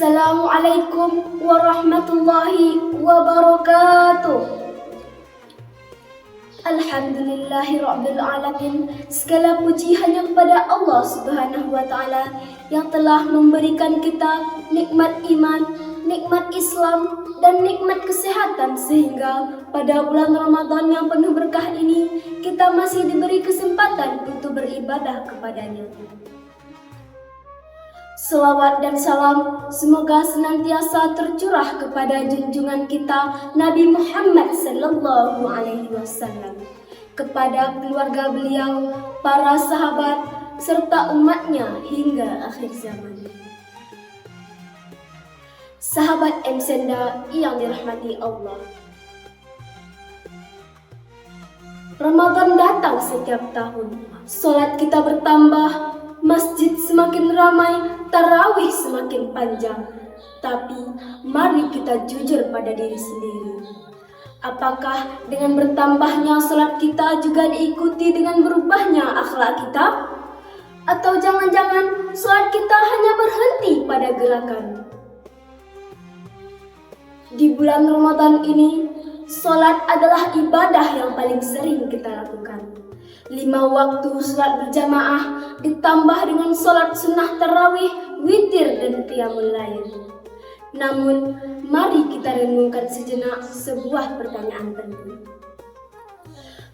Assalamualaikum warahmatullahi wabarakatuh. Alhamdulillahirrabbilalamin. Segala puji hanya kepada Allah Subhanahu wa ta'ala yang telah memberikan kita nikmat iman, nikmat Islam, dan nikmat kesehatan, sehingga pada bulan Ramadan yang penuh berkah ini kita masih diberi kesempatan untuk beribadah kepadanya. Selawat dan salam semoga senantiasa tercurah kepada junjungan kita Nabi Muhammad sallallahu alaihi wasallam, kepada keluarga beliau, para sahabat, serta umatnya hingga akhir zaman. Sahabat M-Senda yang dirahmati Allah, Ramadan datang setiap tahun, salat kita bertambah, masjid semakin ramai, tarawih semakin panjang. Tapi mari kita jujur pada diri sendiri. Apakah dengan bertambahnya salat kita juga diikuti dengan berubahnya akhlak kita? Atau jangan-jangan salat kita hanya berhenti pada gerakan? Di bulan Ramadan ini, salat adalah ibadah yang paling sering kita lakukan. 5 waktu salat berjamaah ditambah dengan salat sunnah tarawih, witir, dan qiyamul lail. Namun, mari kita renungkan sejenak sebuah pertanyaan penting.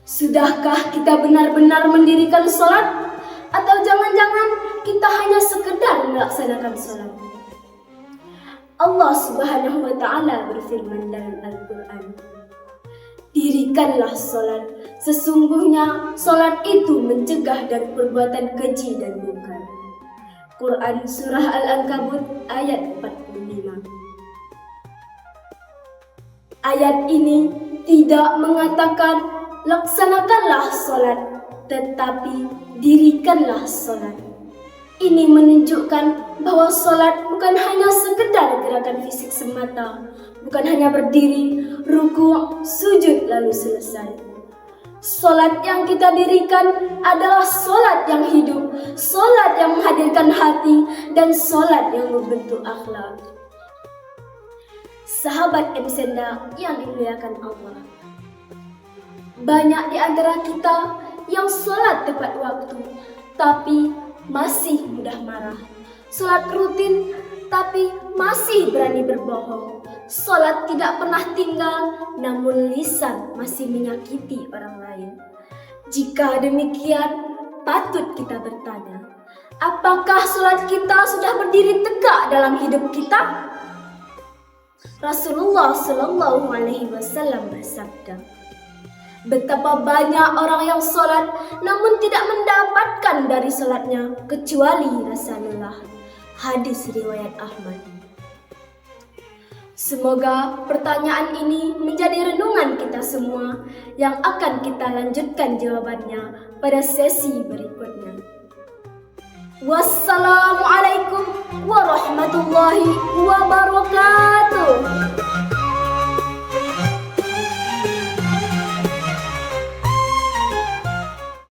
Sudahkah kita benar-benar mendirikan salat? Atau jangan-jangan kita hanya sekedar melaksanakan salat? Allah Subhanahu wa ta'ala berfirman dalam Al-Quran, dirikanlah salat, sesungguhnya salat itu mencegah dari perbuatan keji dan mungkar. Quran Surah Al-Ankabut ayat 45. Ayat ini tidak mengatakan laksanakanlah salat, tetapi dirikanlah salat. Ini menunjukkan bahwa salat bukan hanya sekedar gerakan fisik semata, bukan hanya berdiri, ruku', sujud lalu selesai. Salat yang kita dirikan adalah salat yang hidup, salat yang menghadirkan hati, dan salat yang membentuk akhlak. Sahabat M-Senda yang dimuliakan Allah, banyak di antara kita yang salat tepat waktu, tapi masih mudah marah. Salat rutin, tapi masih berani berbohong. Salat tidak pernah tinggal, namun lisan masih menyakiti orang lain. Jika demikian, patut kita bertanya, apakah salat kita sudah berdiri tegak dalam hidup kita? Rasulullah Shallallahu Alaihi Wasallam bersabda, betapa banyak orang yang salat namun tidak mendapatkan dari salatnya kecuali rasa lelah. Hadis riwayat Ahmad. Semoga pertanyaan ini menjadi renungan kita semua yang akan kita lanjutkan jawabannya pada sesi berikutnya. Wassalamualaikum warahmatullahi wabarakatuh.